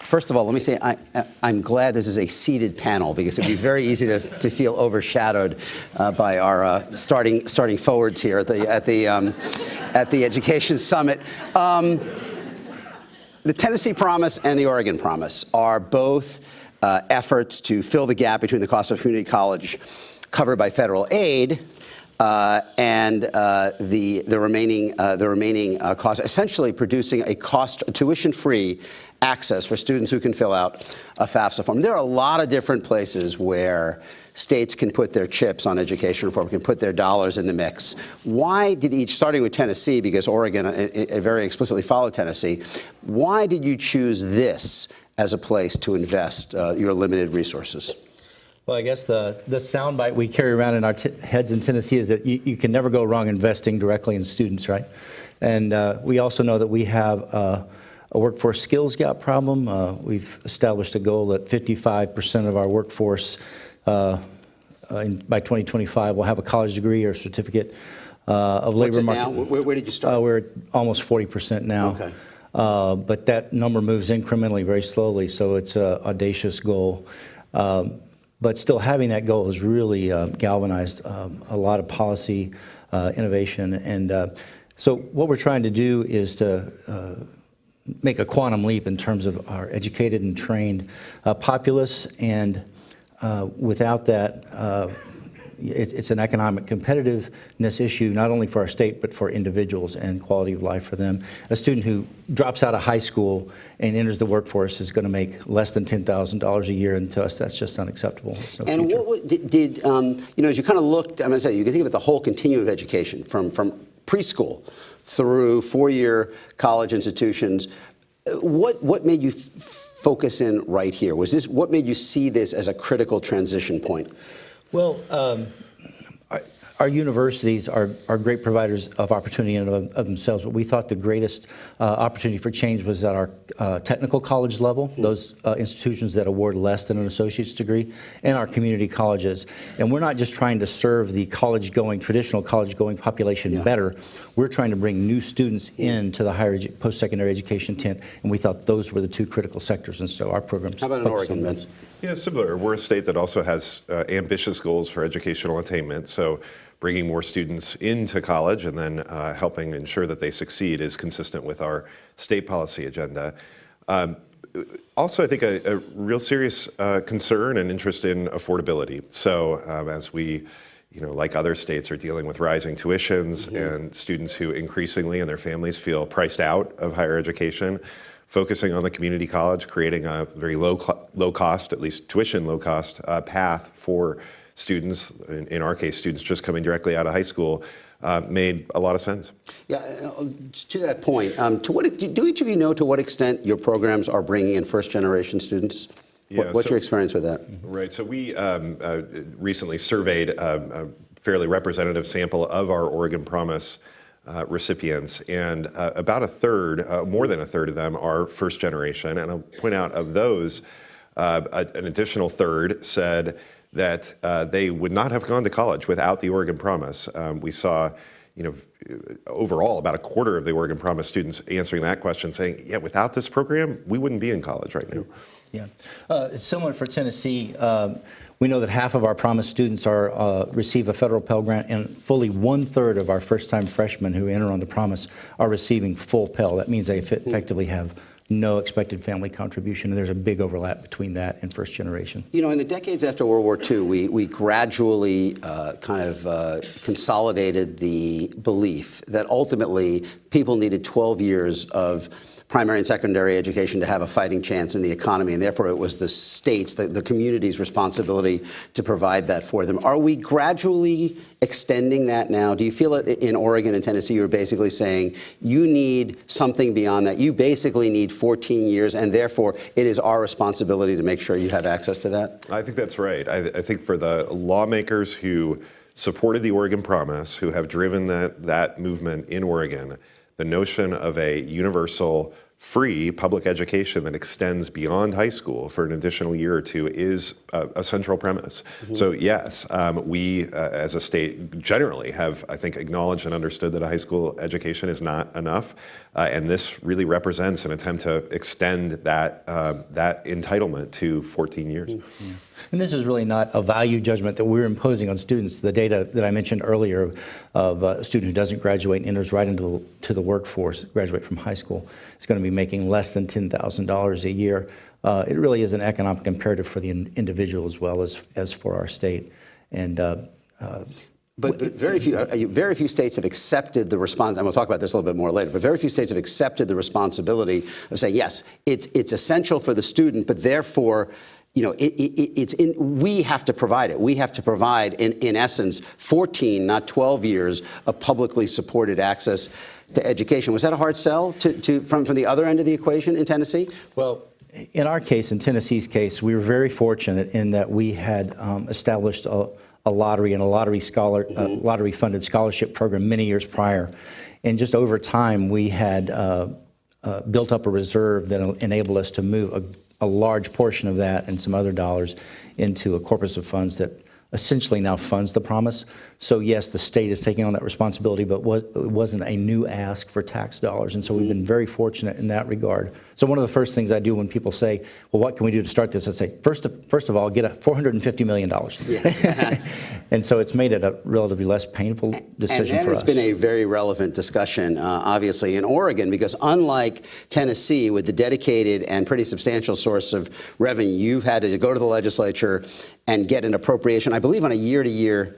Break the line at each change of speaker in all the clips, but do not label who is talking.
First of all, let me say I'm glad this is a seated panel because it'd be very easy to feel overshadowed by our starting forwards here at the Education Summit. The Tennessee Promise and the Oregon Promise are both efforts to fill the gap between the cost of community college covered by federal aid and the remaining cost, essentially producing a tuition-free access for students who can fill out a FAFSA form. There are a lot of different places where states can put their chips on education reform, can put their dollars in the mix. Why did starting with Tennessee, because Oregon very explicitly followed Tennessee, why did you choose this as a place to invest your limited resources?
Well, I guess the soundbite we carry around in our heads in Tennessee is that you can never go wrong investing directly in students, right? And we also know that we have a workforce skills gap problem. We've established a goal that 55% of our workforce by 2025 will have a college degree or certificate of labor market.
Now? Where did you start?
We're at almost 40% now.
Okay.
But that number moves incrementally very slowly, so it's an audacious goal. But still having that goal has really galvanized a lot of policy innovation. And so what we're trying to do is to make a quantum leap in terms of our educated and trained populace. And without that, it's an economic competitiveness issue, not only for our state, but for individuals and quality of life for them. A student who drops out of high school and enters the workforce is going to make less than $10,000 a year, and to us, that's just unacceptable.
And what did as you kind of looked, I'm going to say, you can think of it, the whole continuum of education from preschool through four-year college institutions. What made you focus in right here? What made you see this as a critical transition point?
Well, our universities are great providers of opportunity in and of themselves, but we thought the greatest opportunity for change was at our technical college level, those institutions that award less than an associate's degree, and our community colleges. And we're not just trying to serve the traditional college-going population better. We're trying to bring new students into the higher post-secondary education tent, and we thought those were the two critical sectors, and so our programs.
How about in Oregon, Ben?
Yeah, similar. We're a state that also has ambitious goals for educational attainment, so bringing more students into college and then helping ensure that they succeed is consistent with our state policy agenda. Also, I think a real serious concern and interest in affordability. So as we, like other states, are dealing with rising tuitions and students who increasingly and their families feel priced out of higher education, focusing on the community college, creating a very low cost, at least tuition low cost path for students, in our case, students just coming directly out of high school, made a lot of sense.
Yeah, to that point, do each of you know to what extent your programs are bringing in first-generation students?
Yeah,
What's your experience with that?
Right, so we recently surveyed a fairly representative sample of our Oregon Promise recipients, and about a third, more than a third of them are first generation. And I'll point out, of those, an additional third said that they would not have gone to college without the Oregon Promise. We saw, overall, about a quarter of the Oregon Promise students answering that question saying, yeah, without this program, we wouldn't be in college right now.
Yeah, it's similar for Tennessee. We know that half of our Promise students receive a federal Pell Grant, and fully 1/3 of our first-time freshmen who enter on the Promise are receiving full Pell. That means they effectively have no expected family contribution, and there's a big overlap between that and first generation.
In the decades after World War II, we gradually consolidated the belief that ultimately people needed 12 years of primary and secondary education to have a fighting chance in the economy, and therefore it was the states, the community's responsibility to provide that for them. Are we gradually extending that now? Do you feel that in Oregon and Tennessee you're basically saying you need something beyond that? You basically need 14 years, and therefore it is our responsibility to make sure you have access to that?
I think that's right. I think for the lawmakers who supported the Oregon Promise, who have driven that movement in Oregon, the notion of a universal free public education that extends beyond high school for an additional year or two is a central premise. So yes, we as a state generally have, I think, acknowledged and understood that a high school education is not enough, and this really represents an attempt to extend that entitlement to 14 years.
And this is really not a value judgment that we're imposing on students. The data that I mentioned earlier of a student who doesn't graduate and enters right into the workforce, graduate from high school, is going to be making less than $10,000 a year. It really is an economic imperative for the individual as well as for our state. And
But very few states have accepted the response, and we'll talk about this a little bit more later, but very few states have accepted the responsibility of saying, yes, it's essential for the student, but therefore, we have to provide it. We have to provide, in essence, 14, not 12 years of publicly supported access to education. Was that a hard sell from the other end of the equation in Tennessee?
Well, in our case, in Tennessee's case, we were very fortunate in that we had established a lottery and a lottery-funded scholarship program many years prior. And just over time, we had built up a reserve that enabled us to move a large portion of that and some other dollars into a corpus of funds that essentially now funds the promise. So yes, the state is taking on that responsibility, but it wasn't a new ask for tax dollars. And so we've been very fortunate in that regard. So one of the first things I do when people say, well, what can we do to start this? I say, first of all, get a $450 million. Yeah. And so it's made it a relatively less painful decision for us.
And it's been a very relevant discussion, obviously, in Oregon, because unlike Tennessee, with the dedicated and pretty substantial source of revenue, you've had to go to the legislature and get an appropriation, I believe, on a year-to-year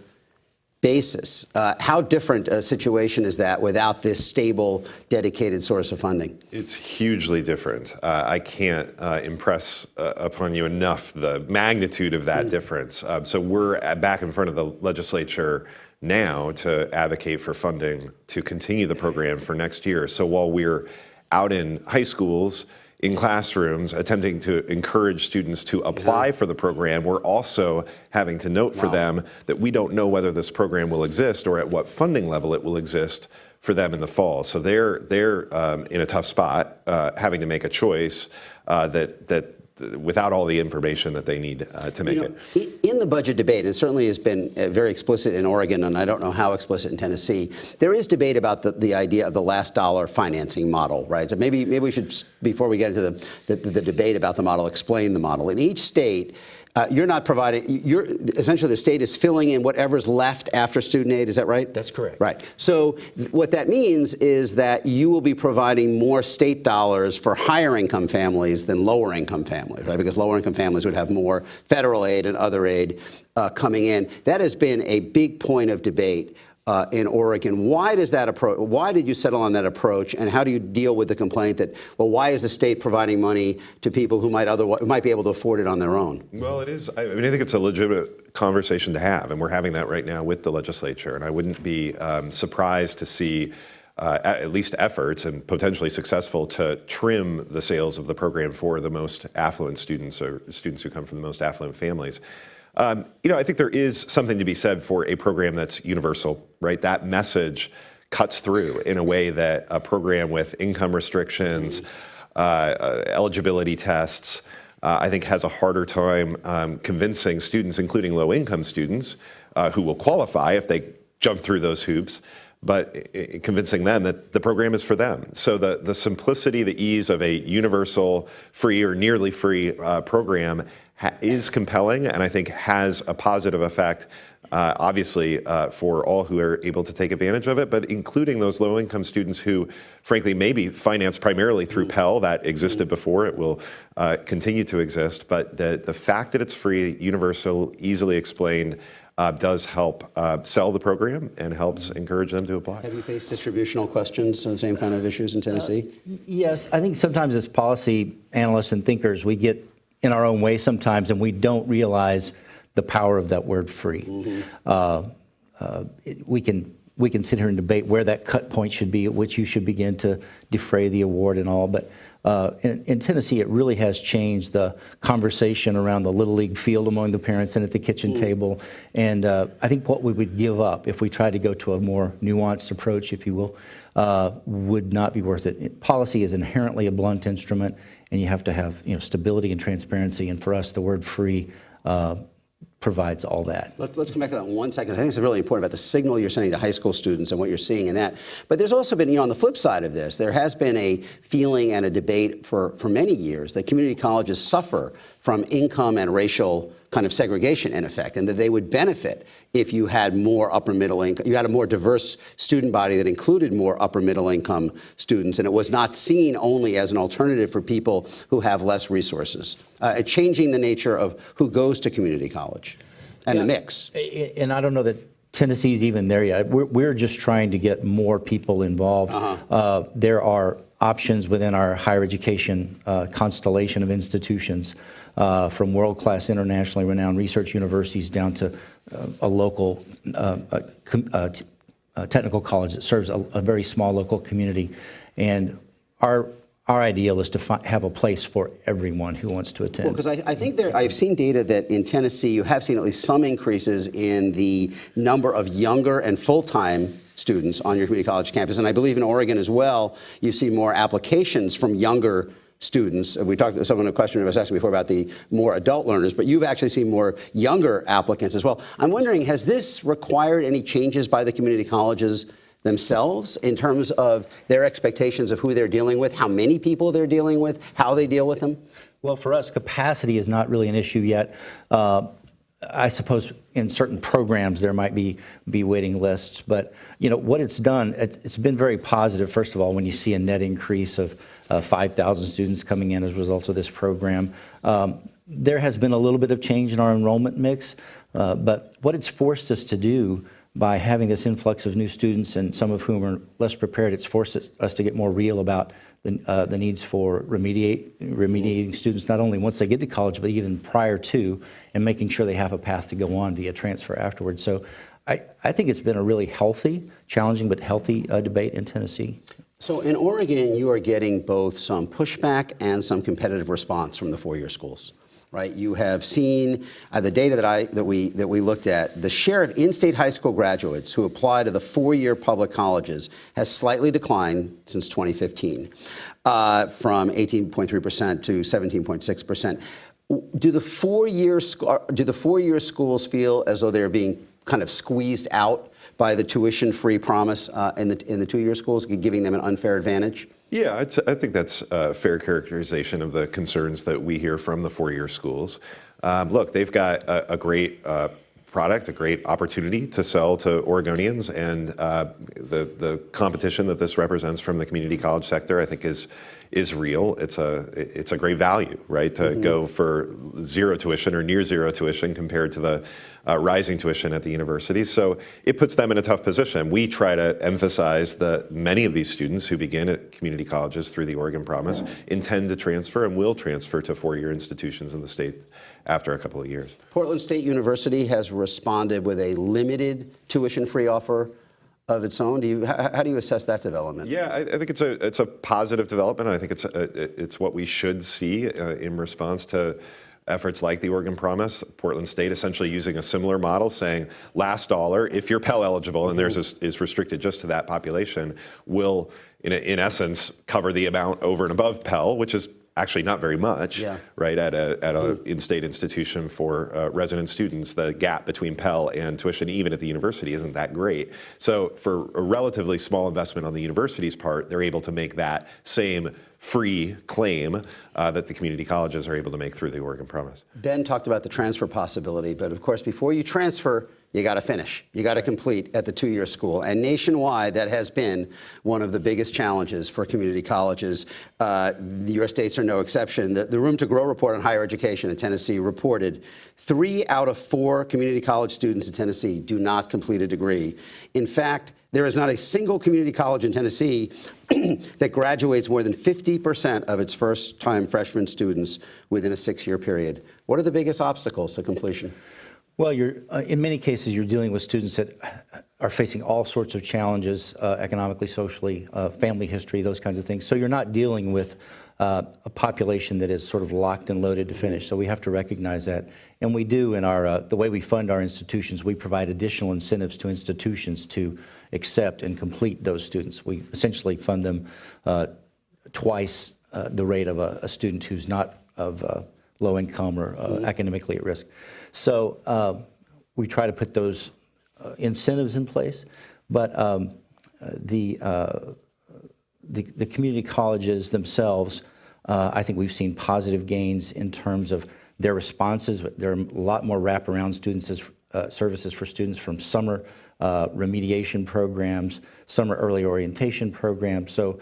basis. How different a situation is that without this stable, dedicated source of funding?
It's hugely different. I can't impress upon you enough the magnitude of that difference. So we're back in front of the legislature now to advocate for funding to continue the program for next year. So while we're out in high schools, in classrooms, attempting to encourage students to apply for the program, we're also having to note for them that we don't know whether this program will exist or at what funding level it will exist for them in the fall. So they're in a tough spot, having to make a choice that without all the information that they need to make it.
In the budget debate, it certainly has been very explicit in Oregon, and I don't know how explicit in Tennessee, there is debate about the idea of the last dollar financing model, right? So maybe we should, before we get into the debate about the model, explain the model. In each state, you're not providing, essentially the state is filling in whatever's left after student aid, is that right?
That's correct.
Right. So what that means is that you will be providing more state dollars for higher income families than lower income families, right? Because lower income families would have more federal aid and other aid coming in. That has been a big point of debate in Oregon. Why does that approach? Why did you settle on that approach? And how do you deal with the complaint that, well, why is the state providing money to people who might be able to afford it on their own?
Well, it is. I mean, I think it's a legitimate conversation to have, and we're having that right now with the legislature. And I wouldn't be surprised to see at least efforts, and potentially successful, to trim the sales of the program for the most affluent students, or students who come from the most affluent families. I think there is something to be said for a program that's universal, right? That message cuts through in a way that a program with income restrictions, eligibility tests, I think has a harder time convincing students, including low-income students, who will qualify if they jump through those hoops, but convincing them that the program is for them. So the simplicity, the ease of a universal, free or nearly free program is compelling, and I think has a positive effect, obviously, for all who are able to take advantage of it, but including those low-income students who, frankly, may be financed primarily through Pell. That existed before. It will continue to exist. But the fact that it's free, universal, easily explained, does help sell the program and helps encourage them to apply.
Have you faced distributional questions on the same kind of issues in Tennessee?
Yes. I think sometimes as policy analysts and thinkers, we get in our own way sometimes, and we don't realize the power of that word free. We can we can sit here and debate where that cut point should be at which you should begin to defray the award and all, but in Tennessee, it really has changed the conversation around the Little League field among the parents and at the kitchen table. And I think what we would give up if we tried to go to a more nuanced approach, if you will, would not be worth it. Policy is inherently a blunt instrument, and you have to have stability and transparency. And for us, the word free provides all that.
Let's come back to that in 1 second. I think it's really important about the signal you're sending to high school students and what you're seeing in that. But there's also been, on the flip side of this, there has been a feeling and a debate for many years that community colleges suffer from income and racial kind of segregation in effect, and that they would benefit if you had more upper middle income, you had a more diverse student body that included more upper middle income students, and it was not seen only as an alternative for people who have less resources, changing the nature of who goes to community college and the mix.
And I don't know that Tennessee's even there yet. We're just trying to get more people involved. There are options within our higher education constellation of institutions, from world-class internationally renowned research universities down to a local technical college that serves a very small local community. And our ideal is to have a place for everyone who wants to attend.
Well, because I think I've seen data that in Tennessee you have seen at least some increases in the number of younger and full-time students on your community college campus. And I believe in Oregon as well, you see more applications from younger students. We talked to someone, a question was asking before about the more adult learners, but you've actually seen more younger applicants as well. I'm wondering, has this required any changes by the community colleges themselves in terms of their expectations of who they're dealing with, how many people they're dealing with, how they deal with them?
Well, for us, capacity is not really an issue yet. I suppose in certain programs there might be waiting lists, but what it's done, it's been very positive. First of all, when you see a net increase of 5,000 students coming in as a result of this program, there has been a little bit of change in our enrollment mix, but what it's forced us to do by having this influx of new students, and some of whom are less prepared, it's forced us to get more real about the needs for remediating students, not only once they get to college, but even prior to, and making sure they have a path to go on via transfer afterwards. So I think it's been a really healthy, challenging but healthy debate in Tennessee.
So in Oregon, you are getting both some pushback and some competitive response from the four-year schools. Right, you have seen the data that we looked at. The share of in-state high school graduates who apply to the four-year public colleges has slightly declined since 2015, from 18.3% to 17.6%. Do the four-year schools feel as though they're being kind of squeezed out by the tuition-free promise in the two-year schools, giving them an unfair advantage?
Yeah, I think that's a fair characterization of the concerns that we hear from the four-year schools. Look, they've got a great product, a great opportunity to sell to Oregonians, and the competition that this represents from the community college sector, I think, is real. It's a great value, right? To go for zero tuition or near zero tuition compared to the rising tuition at the universities. So it puts them in a tough position. We try to emphasize that many of these students who begin at community colleges through the Oregon Promise intend to transfer and will transfer to four-year institutions in the state after a couple of years.
Portland State University has responded with a limited tuition-free offer of its own. How do you assess that development?
Yeah, I think it's a positive development. I think it's what we should see in response to efforts like the Oregon Promise. Portland State essentially using a similar model, saying last dollar, if you're Pell eligible, and theirs is restricted just to that population, will in essence cover the amount over and above Pell, which is actually not very much, right? At a in-state institution for resident students, the gap between Pell and tuition, even at the university, isn't that great. So for a relatively small investment on the university's part, they're able to make that same free claim that the community colleges are able to make through the Oregon Promise.
Ben talked about the transfer possibility, but of course, before you transfer, you got to finish. You got to complete at the two-year school. And nationwide, that has been one of the biggest challenges for community colleges. Your states are no exception. The Room to Grow report on higher education in Tennessee reported 3 out of 4 community college students in Tennessee do not complete a degree. In fact, there is not a single community college in Tennessee that graduates more than 50% of its first-time freshman students within a 6-year period. What are the biggest obstacles to completion?
Well, in many cases, you're dealing with students that are facing all sorts of challenges, economically, socially, family history, those kinds of things. So you're not dealing with a population that is sort of locked and loaded to finish. So we have to recognize that. And we do in our, the way we fund our institutions, we provide additional incentives to institutions to accept and complete those students. We essentially fund them twice the rate of a student who's not of low income or academically at risk. So we try to put those incentives in place, but the community colleges themselves, I think we've seen positive gains in terms of their responses. There are a lot more wraparound services for students, from summer remediation programs, summer early orientation programs. So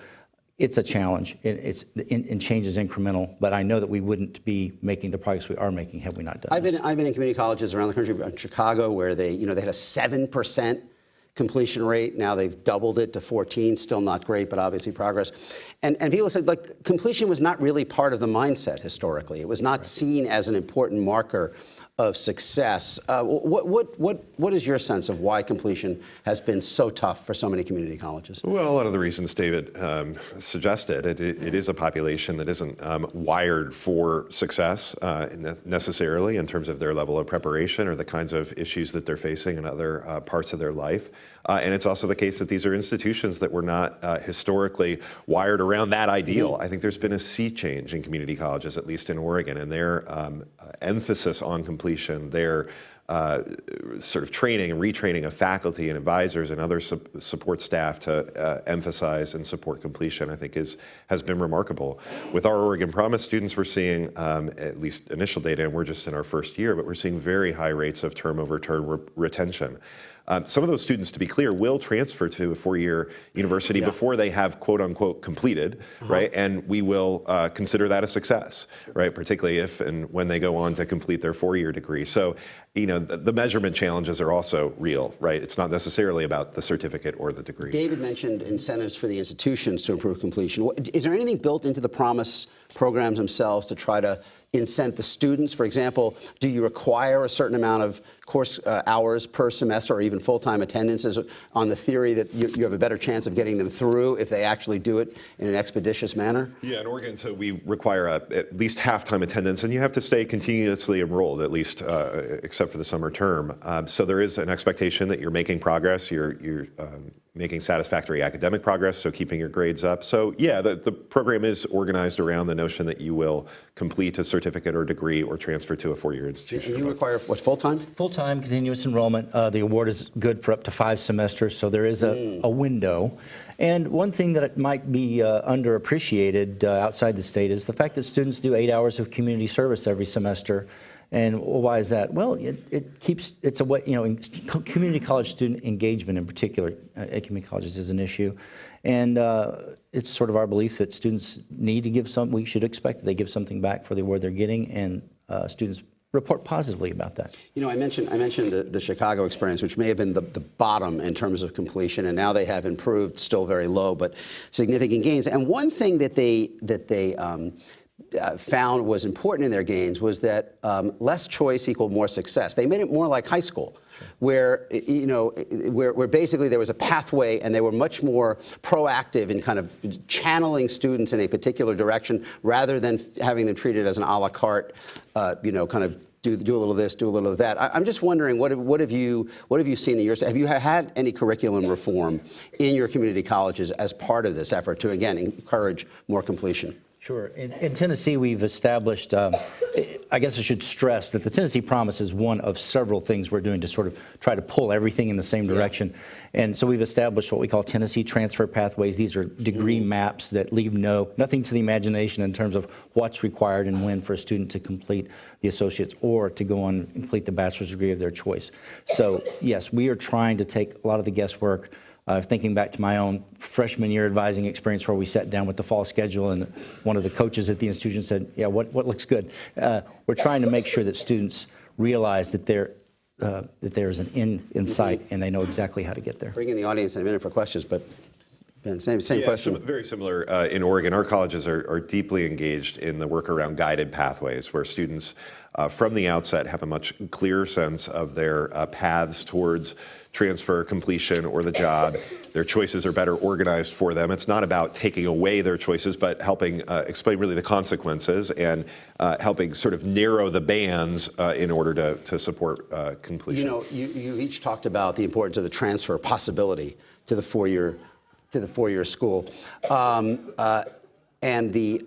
it's a challenge. And change is incremental, but I know that we wouldn't be making the progress we are making had we not done this.
I've been in community colleges around the country, in Chicago, where they had a 7% completion rate. Now they've doubled it to 14. Still not great, but obviously progress. And people said, like, completion was not really part of the mindset historically. It was not seen as an important marker of success. What is your sense of why completion has been so tough for so many community colleges?
Well, a lot of the reasons David suggested. It is a population that isn't wired for success necessarily in terms of their level of preparation or the kinds of issues that they're facing in other parts of their life. And it's also the case that these are institutions that were not historically wired around that ideal. I think there's been a sea change in community colleges, at least in Oregon, and their emphasis on completion, their sort of training and retraining of faculty and advisors and other support staff to emphasize and support completion, I think has been remarkable. With our Oregon Promise students, we're seeing, at least initial data, and we're just in our first year, but we're seeing very high rates of term over term retention. Some of those students, to be clear, will transfer to a four-year university before they have quote unquote completed, right? And we will consider that a success, right? Particularly if and when they go on to complete their four-year degree. So, the measurement challenges are also real, right? It's not necessarily about the certificate or the degree.
David mentioned incentives for the institutions to improve completion. Is there anything built into the Promise programs themselves to try to incent the students? For example, do you require a certain amount of course hours per semester or even full-time attendances on the theory that you have a better chance of getting them through if they actually do it in an expeditious manner?
Yeah, in Oregon, so we require at least half-time attendance, and you have to stay continuously enrolled, at least except for the summer term. So there is an expectation that you're making progress, you're making satisfactory academic progress, so keeping your grades up. So yeah, the program is organized around the notion that you will complete a certificate or degree or transfer to a four-year institution.
And you require, what, full-time?
Full-time, continuous enrollment. The award is good for up to 5 semesters, so there is a window. And one thing that might be underappreciated outside the state is the fact that students do 8 hours of community service every semester. And why is that? Well, it's a way, community college student engagement in particular at community colleges is an issue. And it's sort of our belief that students need to give we should expect that they give something back for the award they're getting, and students report positively about that. I mentioned the Chicago experience, which may have been the bottom in terms of completion, and now they have improved, still very low, but significant gains. And one thing that they found was important in their gains was that less choice equaled more success. They made it more like high school, where where basically there was a pathway, and they were much more proactive in kind of channeling students in a particular direction rather than having them treated as an a la carte, kind of do a little of this, do a little of that. I'm just wondering, what have you seen in yours? Have you had any curriculum reform in your community colleges as part of this effort to, again, encourage more completion? Sure. In Tennessee, we've established, I guess I should stress that the Tennessee Promise is one of several things we're doing to sort of try to pull everything in the same direction. And so we've established what we call Tennessee Transfer Pathways. These are degree maps that leave nothing to the imagination in terms of what's required and when for a student to complete the associate's or to go on and complete the bachelor's degree of their choice. So yes, we are trying to take a lot of the guesswork. Thinking back to my own freshman year advising experience, where we sat down with the fall schedule, and one of the coaches at the institution said, "Yeah, what looks good?" We're trying to make sure that students realize that there's an end in sight, and they know exactly how to get there.
Bring in the audience in a minute for questions, but Ben, same
Yeah,
question.
very similar in Oregon. Our colleges are deeply engaged in the work around guided pathways, where students from the outset have a much clearer sense of their paths towards transfer, completion, or the job. Their choices are better organized for them. It's not about taking away their choices, but helping explain really the consequences and helping sort of narrow the bands in order to support completion.
You know, you each talked about the importance of the transfer possibility to the four-year school. And the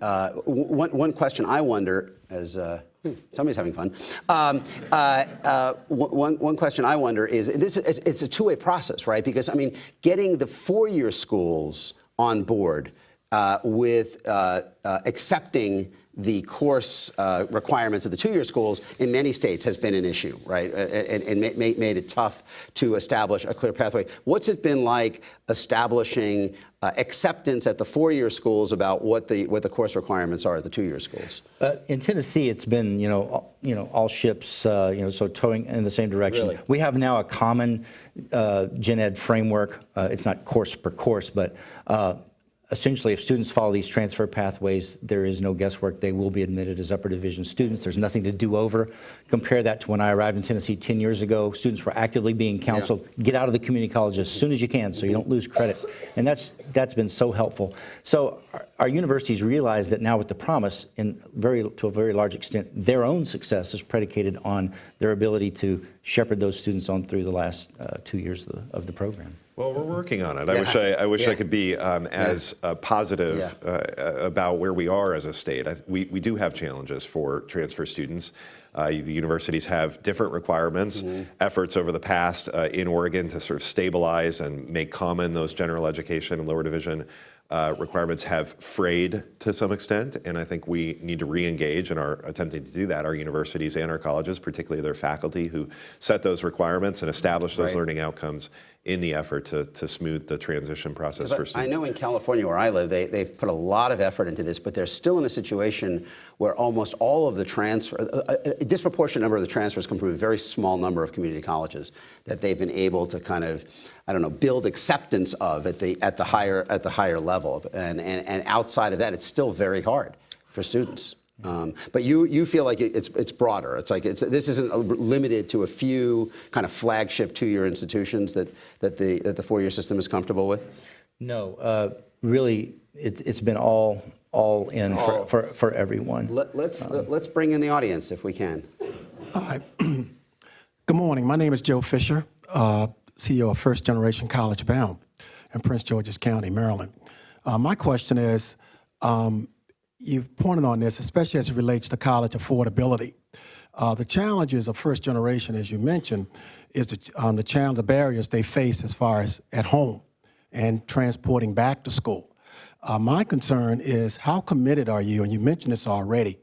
one question I wonder, as somebody's having fun. One question I wonder is it's a two-way process, right? Because I mean, getting the four-year schools on board with accepting the course requirements of the two-year schools in many states has been an issue, right? And made it tough to establish a clear pathway. What's it been like establishing acceptance at the four-year schools about what the course requirements are at the two-year schools?
In Tennessee, it's been all ships so towing in the same direction.
Really?
We have now a common gen ed framework. It's not course per course, but essentially, if students follow these transfer pathways, there is no guesswork. They will be admitted as upper division students. There's nothing to do over. Compare that to when I arrived in Tennessee 10 years ago. Students were actively being counseled, get out of the community college as soon as you can so you don't lose credits. And that's been so helpful. So our universities realize that now with the promise, to a very large extent, their own success is predicated on their ability to shepherd those students on through the last 2 years of the program.
Well, we're working on it. I wish I could be as positive about where we are as a state. We do have challenges for transfer students. The universities have different requirements. Efforts over the past in Oregon to sort of stabilize and make common those general education and lower division requirements have frayed to some extent, and I think we need to re-engage and are attempting to do that. Our universities and our colleges, particularly their faculty who set those requirements and establish those learning outcomes in the effort to smooth the transition process for students.
I know in California where I live, they've put a lot of effort into this, but they're still in a situation where almost all of the a disproportionate number of the transfers come from a very small number of community colleges that they've been able to kind of, build acceptance of at the higher level. And outside of that, it's still very hard for students. But you feel like it's broader. It's like this isn't limited to a few kind of flagship two-year institutions that the four-year system is comfortable with.
No, really, it's been all in for everyone.
Let's bring in the audience if we can.
Hi. Good morning. My name is Joe Fisher, CEO of First Generation College Bound in Prince George's County, Maryland. My question is. You've pointed on this, especially as it relates to college affordability. The challenges of first generation, as you mentioned, is the barriers they face as far as at home and transporting back to school. My concern is how committed are you, and you mentioned this already,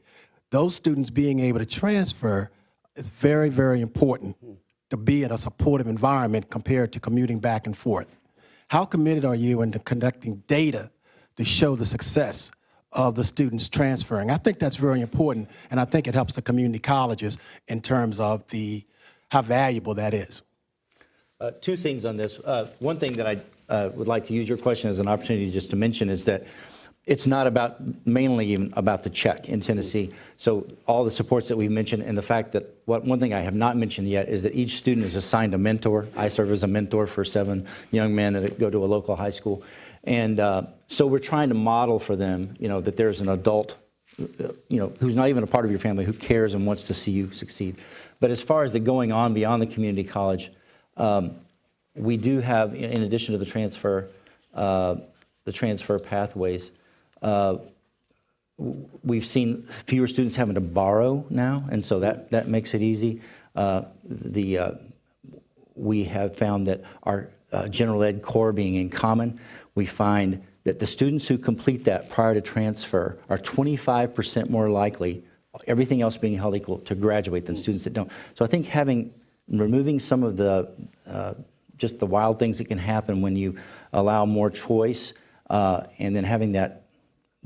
those students being able to transfer is very, very important to be in a supportive environment compared to commuting back and forth. How committed are you into conducting data to show the success of the students transferring? I think that's very important, and I think it helps the community colleges in terms of how valuable that is.
Two things on this. One thing that I would like to use your question as an opportunity just to mention is that it's not mainly even about the check in Tennessee. So all the supports that we mentioned, and the fact that one thing I have not mentioned yet is that each student is assigned a mentor. I serve as a mentor for 7 young men that go to a local high school. And so we're trying to model for them, that there's an adult, who's not even a part of your family, who cares and wants to see you succeed. But as far as the going on beyond the community college, we do have, in addition to the transfer pathways, we've seen fewer students having to borrow now, and so that makes it easy. We have found that our general ed core being in common, we find that the students who complete that prior to transfer are 25% more likely, everything else being held equal, to graduate than students that don't. So I think removing some of the just the wild things that can happen when you allow more choice, and then having that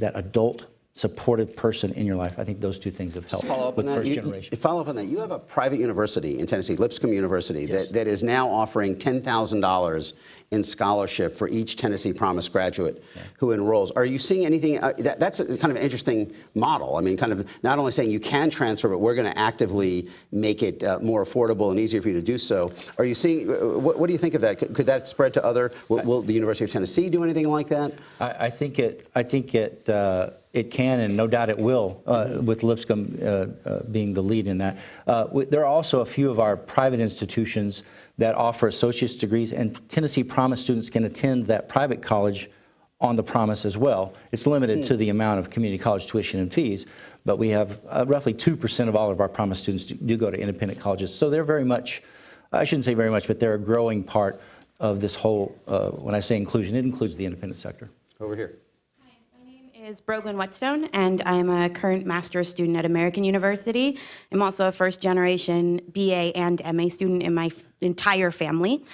adult supportive person in your life. I think those two things have helped
Follow up
with
on that.
first generation.
Follow up on that. You have a private university in Tennessee, Lipscomb University,
Yes.
that is now offering $10,000 in scholarship for each Tennessee Promise graduate who enrolls. Are you seeing anything? That's a kind of an interesting model. I mean, kind of not only saying you can transfer, but we're going to actively make it more affordable and easier for you to do so. Are you seeing? What do you think of that? Could that spread to other? Will the University of Tennessee do anything like that?
I think it can, and no doubt it will, with Lipscomb being the lead in that. There are also a few of our private institutions that offer associate's degrees, and Tennessee Promise students can attend that private college on the Promise as well. It's limited to the amount of community college tuition and fees, but we have roughly 2% of all of our Promise students do go to independent colleges. So they're very much, I shouldn't say very much, but they're a growing part of this whole, when I say inclusion, it includes the independent sector.
Over here.
Is Brogan Whetstone, and I am a current master's student at American University. I'm also a first-generation BA and MA student in my entire family.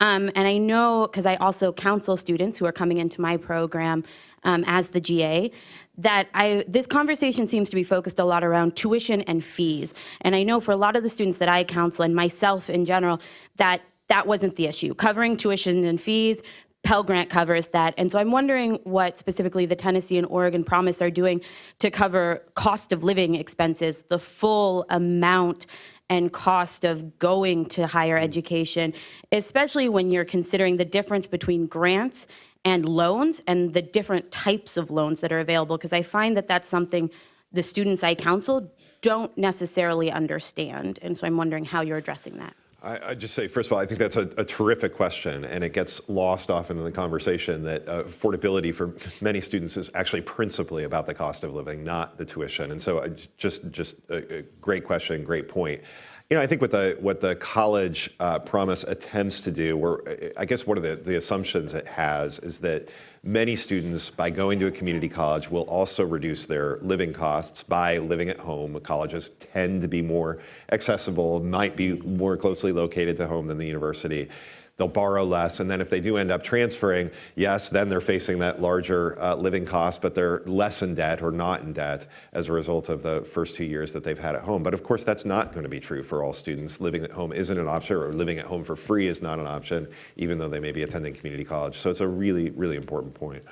And I know, because I also counsel students who are coming into my program as the GA, that this conversation seems to be focused a lot around tuition and fees. And I know for a lot of the students that I counsel, and myself in general, that wasn't the issue. Covering tuition and fees, Pell Grant covers that. And so I'm wondering what specifically the Tennessee and Oregon Promise are doing to cover cost of living expenses, the full amount and cost of going to higher education, especially when you're considering the difference between grants and loans and the different types of loans that are available. Because I find that that's something the students I counsel don't necessarily understand. And so I'm wondering how you're addressing that.
I'd just say, first of all, I think that's a terrific question, and it gets lost often in the conversation that affordability for many students is actually principally about the cost of living, not the tuition. And so just a great question, great point. You know, I think what the college promise attempts to do, I guess one of the assumptions it has is that many students, by going to a community college, will also reduce their living costs by living at home. Colleges tend to be more accessible, might be more closely located to home than the university. They'll borrow less, and then if they do end up transferring, yes, then they're facing that larger living cost, but they're less in debt or not in debt as a result of the first 2 years that they've had at home. But of course, that's not going to be true for all students. Living at home isn't an option, or living at home for free is not an option, even though they may be attending community college. So it's a really, really important point.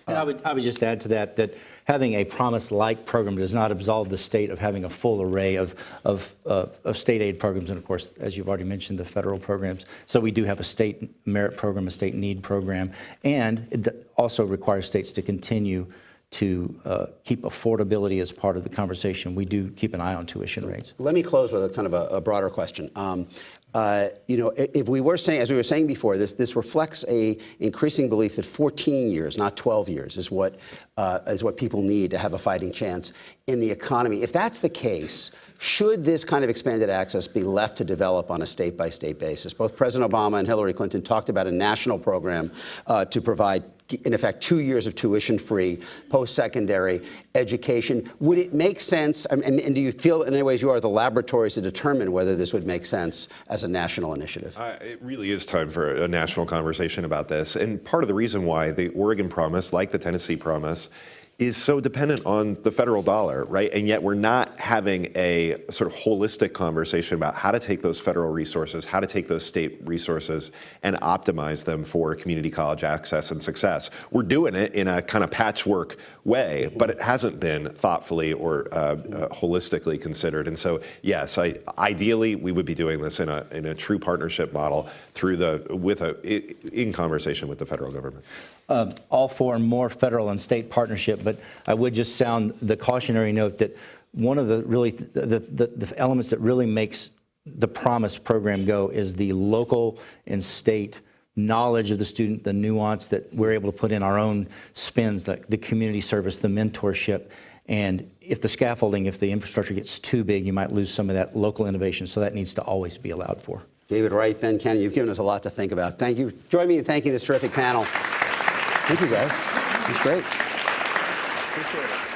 And I would just add to that having a Promise-like program does not absolve the state of having a full array of state aid programs, and of course, as you've already mentioned, the federal programs. So we do have a state merit program, a state need program, and it also requires states to continue to keep affordability as part of the conversation. We do keep an eye on tuition rates.
Let me close with a kind of a broader question. You know, if we were saying, as we were saying before, this reflects a increasing belief that 14 years, not 12 years, is what people need to have a fighting chance in the economy. If that's the case, should this kind of expanded access be left to develop on a state-by-state basis? Both President Obama and Hillary Clinton talked about a national program to provide, in effect, 2 years of tuition-free post-secondary education. Would it make sense, and do you feel in any ways you are the laboratories to determine whether this would make sense as a national initiative?
It really is time for a national conversation about this. And part of the reason why the Oregon Promise, like the Tennessee Promise, is so dependent on the federal dollar, right? And yet we're not having a sort of holistic conversation about how to take those federal resources, how to take those state resources and optimize them for community college access and success. We're doing it in a kind of patchwork way, but it hasn't been thoughtfully or holistically considered. And so, yes, ideally we would be doing this in a true partnership model in conversation with the federal government.
All for more federal and state partnership, but I would just sound the cautionary note that one of the really the elements that really makes the Promise program go is the local and state knowledge of the student, the nuance that we're able to put in our own spins, the community service, the mentorship. And if the scaffolding, if the infrastructure gets too big, you might lose some of that local innovation. So that needs to always be allowed for.
David Wright, Ben Cannon, you've given us a lot to think about. Thank you. Join me in thanking this terrific panel. Thank you, guys. It's great. Appreciate it.